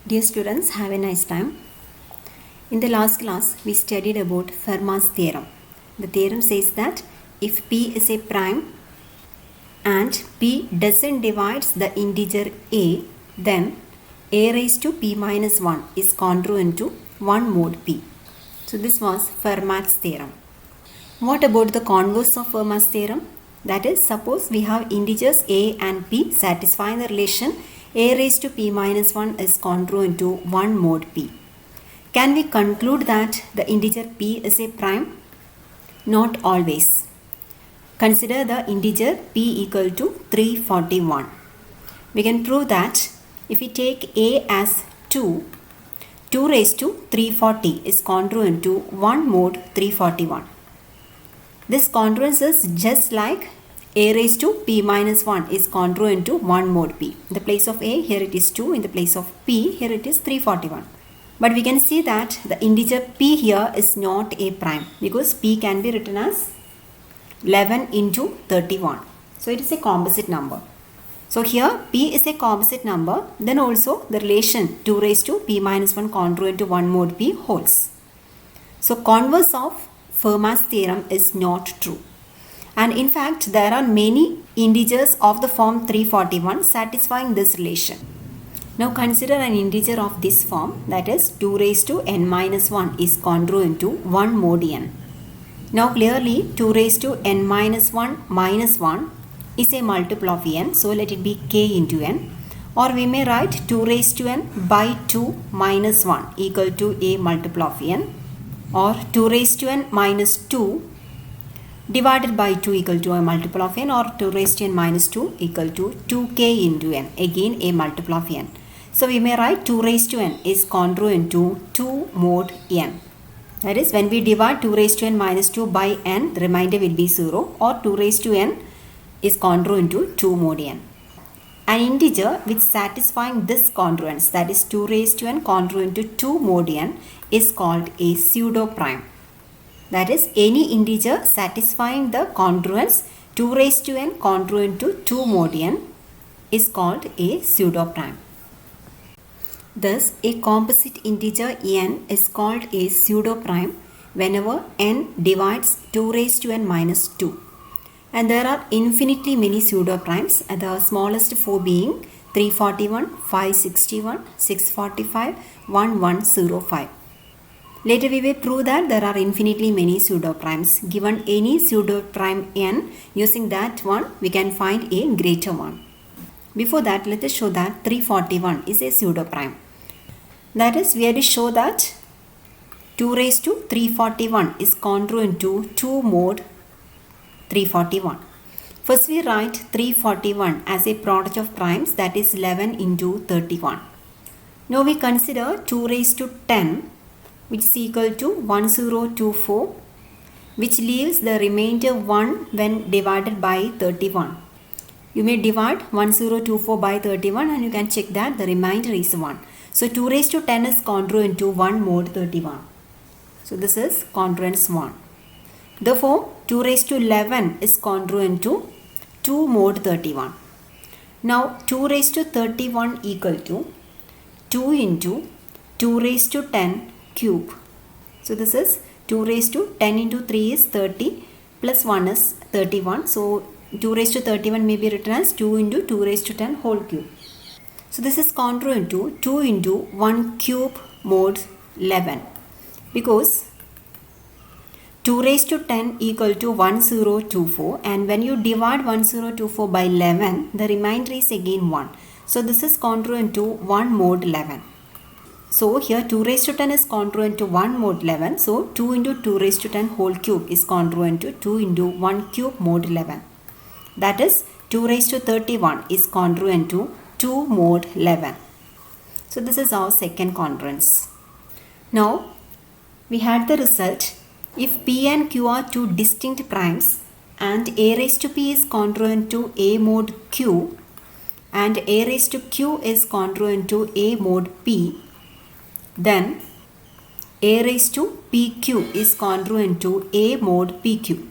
Dear students, have a nice time. In the last class, we studied about Fermat's theorem. The theorem says that if P is a prime and P doesn't divide the integer a, then a raised to P minus 1 is congruent to 1 mod P. So this was Fermat's theorem. What about the converse of Fermat's theorem? That is, suppose we have integers a and p satisfying the relation a raised to p minus 1 is congruent to 1 mod p. Can we conclude that the integer p is a prime? Not always. Consider the integer p equal to 341. We can prove that if we take a as 2 raised to 340 is congruent to 1 mod 341. This congruence is just like a raised to p minus 1 is congruent to 1 mod p. In the place of a, here it is 2. In the place of p, here it is 341. But we can see that the integer p here is not a prime because p can be written as 11 into 31. So it is a composite number. So here p is a composite number. Then also the relation 2 raised to p minus 1 congruent to 1 mod p holds. So converse of Fermat's theorem is not true. And in fact, there are many integers of the form 341 satisfying this relation. Now consider an integer of this form, that is 2 raised to n minus 1 is congruent to 1 mod n. Now clearly 2 raised to n minus 1 is a multiple of n, so let it be k into n. Or we may write 2 raised to n by 2 minus 1 equal to a multiple of n. Or 2 raised to n minus 2 divided by 2 equal to a multiple of n, or 2 raised to n minus 2 equal to 2k into n, again a multiple of n. So we may write 2 raised to n is congruent to 2 mod n. That is, when we divide 2 raised to n minus 2 by n, the remainder will be 0, or 2 raised to n is congruent to 2 mod n. An integer which satisfying this congruence, that is 2 raised to n congruent to 2 mod n, is called a pseudo prime. That is, any integer satisfying the congruence 2 raised to n congruent to 2 mod n is called a pseudo prime. Thus, a composite integer n is called a pseudo prime whenever n divides 2 raised to n minus 2. And there are infinitely many pseudo primes, the smallest 4 being 341, 561, 645, 1105. Later we will prove that there are infinitely many pseudo primes. Given any pseudo prime n, using that one we can find a greater one. Before that, let us show that 341 is a pseudo prime. That is, we have to show that 2 raised to 341 is congruent to 2 mod 341. First we write 341 as a product of primes, that is 11 into 31. Now we consider 2 raised to 10, which is equal to 1024, which leaves the remainder 1 when divided by 31. You may divide 1024 by 31 and you can check that the remainder is 1. So 2 raised to 10 is congruent to 1 mod 31. So this is congruence 1. Therefore, 2 raised to 11 is congruent to 2 mod 31. Now 2 raised to 31 equal to 2 into 2 raised to 10 cube. So this is 2 raised to 10 into 3 is 30 plus 1 is 31. So 2 raised to 31 may be written as 2 into 2 raised to 10 whole cube. So this is congruent to 2 into 1 cube mod 11, because 2 raised to 10 equal to 1024, and when you divide 1024 by 11, the remainder is again 1. So this is congruent to 1 mod 11. So here 2 raised to 10 is congruent to 1 mod 11. So 2 into 2 raised to 10 whole cube is congruent to 2 into 1 cube mod 11. That is, 2 raised to 31 is congruent to 2 mod 11. So this is our second congruence. Now we had the result. If p and q are two distinct primes and a raised to p is congruent to a mod q and a raised to q is congruent to a mod p, then a raised to pq is congruent to a mod pq.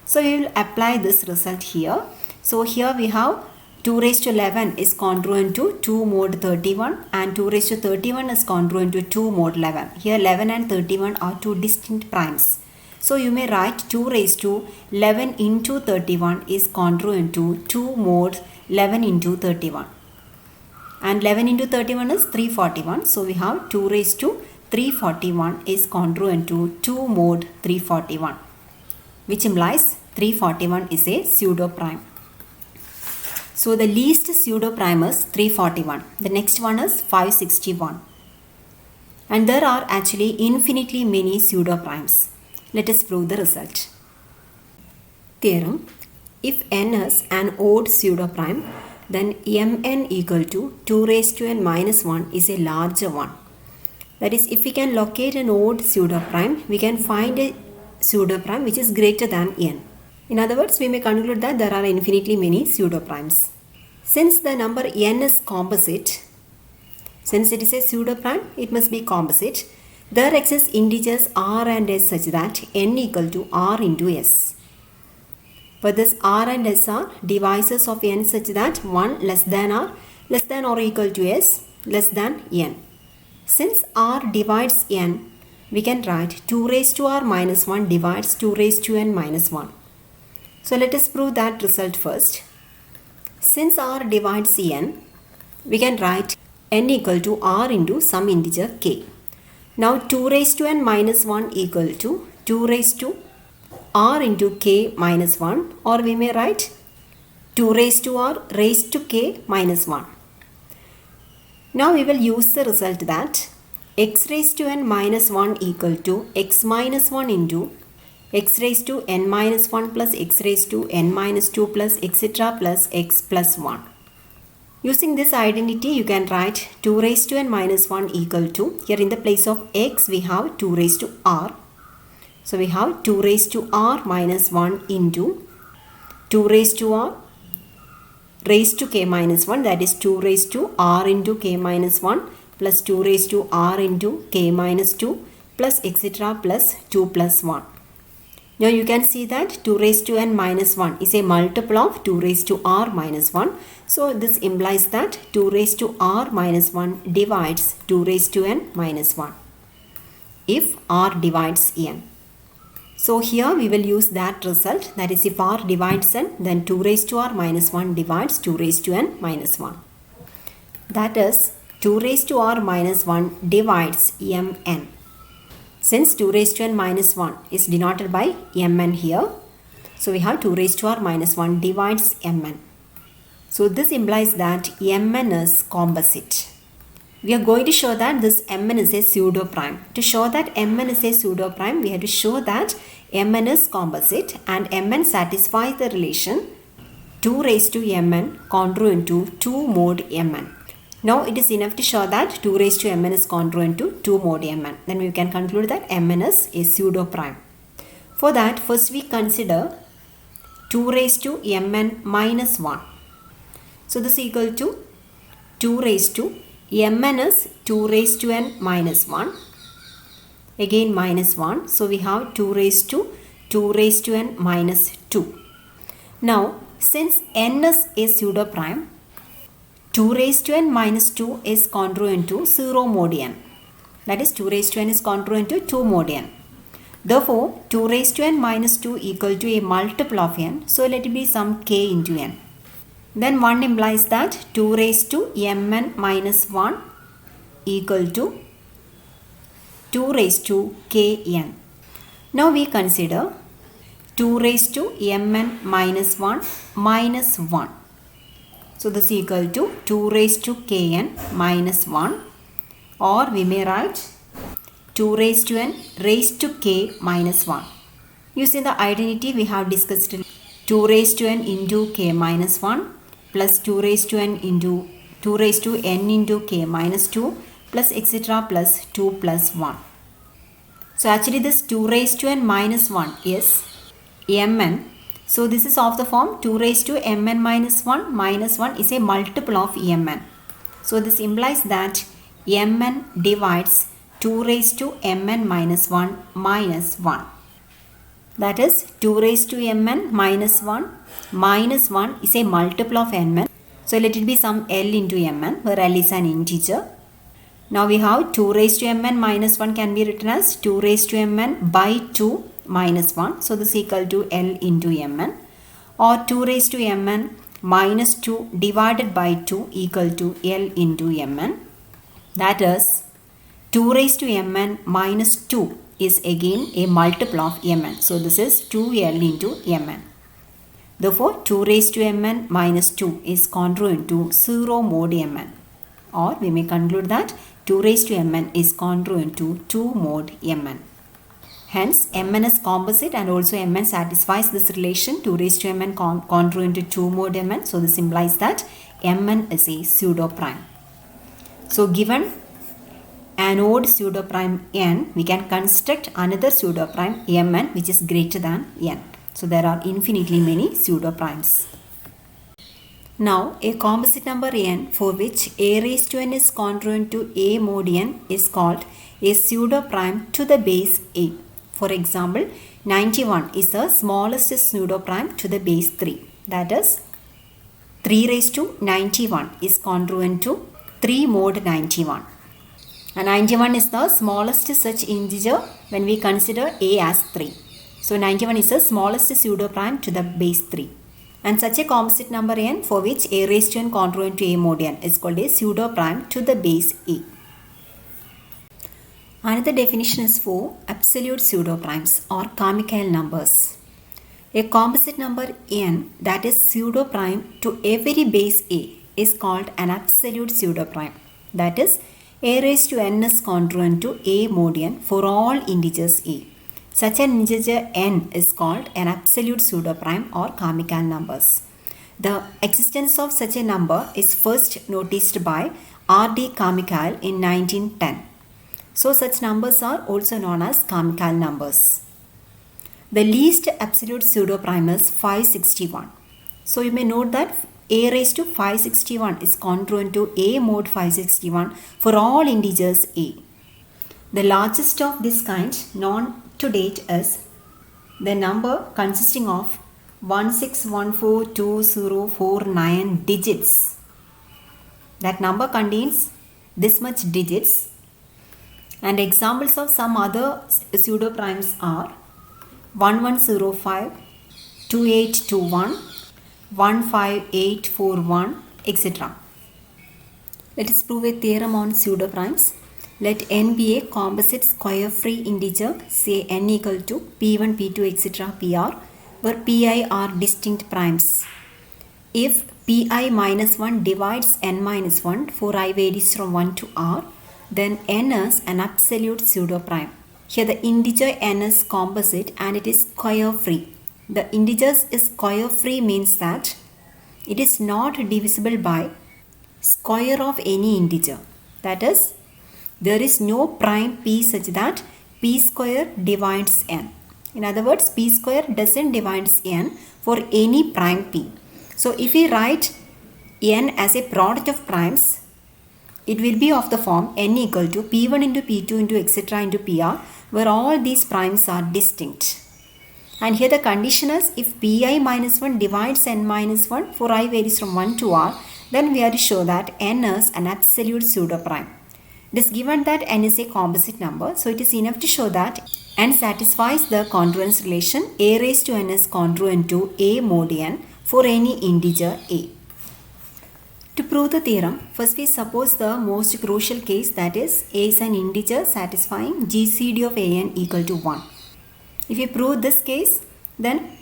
So we will apply this result here. So here we have 2 raised to 11 is congruent to 2 mod 31 and 2 raised to 31 is congruent to 2 mod 11. Here 11 and 31 are two distinct primes. So you may write 2 raised to 11 into 31 is congruent to 2 mod 11 into 31. And 11 into 31 is 341. So we have 2 raised to 341 is congruent to 2 mod 341, which implies 341 is a pseudo prime. So the least pseudo prime is 341. The next one is 561. And there are actually infinitely many pseudo primes. Let us prove the result. Theorem: if n is an odd pseudo prime, then mn equal to 2 raised to n minus 1 is a larger one. That is, if we can locate an odd pseudo prime, we can find a pseudo prime which is greater than n. In other words, we may conclude that there are infinitely many pseudo primes. Since the number n is composite, since it is a pseudo prime, it must be composite. There exist integers r and s such that n equal to r into s. But this r and s are divisors of n such that 1 less than r less than or equal to s less than n. Since r divides n, we can write 2 raised to r minus 1 divides 2 raised to n minus 1. So let us prove that result first. Since r divides n, we can write n equal to r into some integer k. Now 2 raised to n minus 1 equal to 2 raised to r into k minus 1, or we may write 2 raised to r raised to k minus 1. Now we will use the result that x raised to n minus 1 equal to x minus 1 into x raised to n minus 1 plus x raised to n minus 2 plus etc. plus x plus 1. Using this identity, you can write 2 raised to n minus 1 equal to, here in the place of x we have 2 raised to r. So we have 2 raised to r minus 1 into 2 raised to r raised to k minus 1, that is 2 raised to r into k minus 1 plus 2 raised to r into k minus 2 plus etc. plus 2 plus 1. Now you can see that 2 raised to n minus 1 is a multiple of 2 raised to r minus 1. So this implies that 2 raised to r minus 1 divides 2 raised to n minus 1 if r divides n. So here we will use that result, that is, if r divides n, then 2 raised to r minus 1 divides 2 raised to n minus 1. That is, 2 raised to r minus 1 divides mn. Since 2 raised to n minus 1 is denoted by mn here, so we have 2 raised to r minus 1 divides mn. So this implies that mn is composite. We are going to show that this mn is a pseudo prime. To show that mn is a pseudo prime, we have to show that mn is composite and mn satisfies the relation 2 raised to mn congruent to 2 mod mn. Now it is enough to show that 2 raised to mn is congruent to 2 mod mn. Then we can conclude that mn is a pseudo prime. For that, first we consider 2 raised to mn minus 1. So this is equal to 2 raised to mn is 2 raised to n minus 1, again minus 1. So we have 2 raised to n minus 2. Now since n is a pseudo prime, 2 raised to n minus 2 is congruent to 0 mod n. That is, 2 raised to n is congruent to 2 mod n. Therefore 2 raised to n minus 2 equal to a multiple of n. So let it be some k into n. Then 1 implies that 2 raised to mn minus 1 equal to 2 raised to kn. Now we consider 2 raised to mn minus 1 minus 1. So this is equal to 2 raised to kn minus 1, or we may write 2 raised to n raised to k minus 1. Using the identity we have discussed, 2 raised to n into k minus 1 plus 2 raised to n into 2 raised to n into k minus 2 plus etc. plus 2 plus 1. So actually this 2 raised to n minus 1 is mn. So this is of the form 2 raised to mn minus 1 is a multiple of mn. So this implies that mn divides 2 raised to mn minus 1 minus 1. That is, 2 raised to mn minus 1 is a multiple of mn. So let it be some L into Mn, where L is an integer. Now we have 2 raised to Mn minus 1 can be written as 2 raised to Mn by 2 minus 1. So this is equal to L into Mn. Or 2 raised to Mn minus 2 divided by 2 equal to L into Mn. That is 2 raised to Mn minus 2 is again a multiple of Mn. So this is 2L into Mn. Therefore 2 raised to Mn minus 2 is congruent to 0 mod Mn. Or we may conclude that 2 raised to Mn is congruent to 2 mod Mn. Hence Mn is composite and also Mn satisfies this relation 2 raised to Mn congruent to 2 mod Mn. So this implies that Mn is a pseudo prime. So given an odd pseudo prime n, we can construct another pseudo prime Mn which is greater than n. So there are infinitely many pseudo primes. Now a composite number n for which a raised to n is congruent to a mod n is called a pseudo prime to the base a. For example, 91 is the smallest pseudo prime to the base 3. That is 3 raised to 91 is congruent to 3 mod 91. And 91 is the smallest such integer when we consider a as 3. So 91 is the smallest pseudo prime to the base 3. And such a composite number n for which a raised to n congruent to a mod n is called a pseudo prime to the base a. Another definition is for absolute pseudo primes or Carmichael numbers. A composite number n that is pseudo prime to every base a is called an absolute pseudo prime. That is, a raised to n is congruent to a mod n for all integers a. Such an integer n is called an absolute pseudo prime or Carmichael numbers. The existence of such a number is first noticed by R.D. Carmichael in 1910. So such numbers are also known as Carmichael numbers. The least absolute pseudo prime is 561. So you may note that a raised to 561 is congruent to a mod 561 for all integers a. The largest of this kind known to date is the number consisting of 16142049 digits. That number contains this much digits. And examples of some other pseudo primes are 1105, 2821, 15841, etc. Let us prove a theorem on pseudo primes. Let n be a composite square free integer, say n equal to p1, p2, etc. pr, where pi are distinct primes. If pi minus 1 divides n minus 1 for I varies from 1 to r, then n is an absolute pseudo prime. Here the integer n is composite and it is square free. The integers is square free means that it is not divisible by square of any integer. That is, there is no prime p such that p square divides n. In other words, p square doesn't divide n for any prime p. So if we write n as a product of primes, it will be of the form n equal to p1 into p2 into etc. into pr, where all these primes are distinct. And here the condition is if pi minus 1 divides n minus 1 for I varies from 1 to r, then we are to show that n is an absolute pseudo prime. It is given that n is a composite number, so it is enough to show that n satisfies the congruence relation a raised to n is congruent to a mod n for any integer a. To prove the theorem, first we suppose the most crucial case, that is a is an integer satisfying GCD of an equal to 1. If we prove this case, then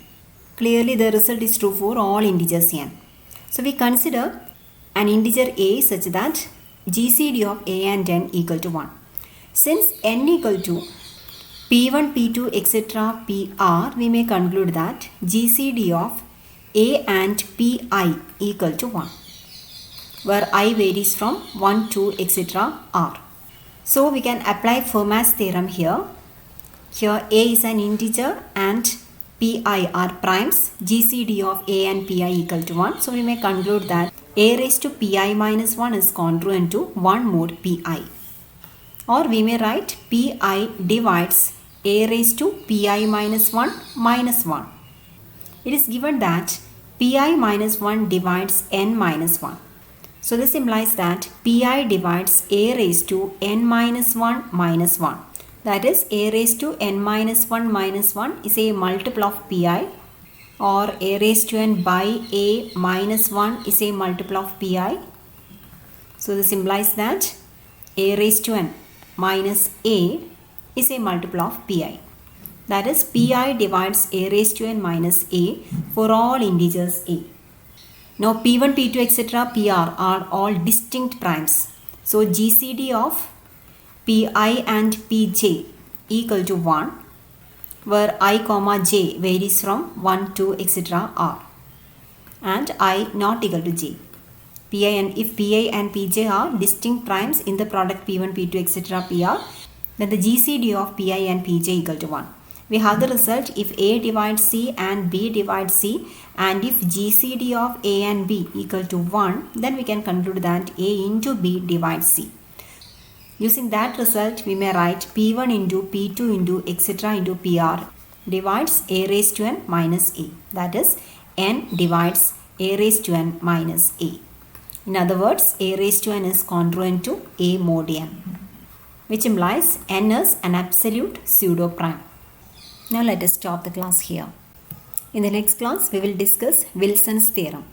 clearly the result is true for all integers n. So we consider an integer a such that GCD of a and n equal to 1. Since n equal to p1, p2, etc. pr, we may conclude that GCD of a and pi equal to 1, where I varies from 1 to etc. r. So we can apply Fermat's theorem here. Here a is an integer and pi are primes. GCD of a and pi equal to 1. So we may conclude that a raised to pi minus 1 is congruent to 1 mod pi. Or we may write pi divides a raised to pi minus 1 minus 1. It is given that pi minus 1 divides n minus 1. So this implies that pi divides a raised to n minus 1 minus 1. That is, a raised to n minus 1 minus 1 is a multiple of pi, or a raised to n by a minus 1 is a multiple of pi. So this implies that a raised to n minus a is a multiple of pi. That is, pi divides a raised to n minus a for all integers a. Now p1, p2, etc. pr are all distinct primes. So GCD of pi and pj equal to 1, where I comma j varies from 1 to etc. r, and I not equal to j. If pi and pj are distinct primes in the product p1, p2, etc. pr, then the GCD of pi and pj equal to 1. We have the result if a divides c and b divides c, and if GCD of a and b equal to 1, then we can conclude that a into b divides c. Using that result, we may write p1 into p2 into etc. into pr divides a raised to n minus a. That is, n divides a raised to n minus a. In other words, a raised to n is congruent to a mod n, which implies n is an absolute pseudo prime. Now let us stop the class here. In the next class, we will discuss Wilson's theorem.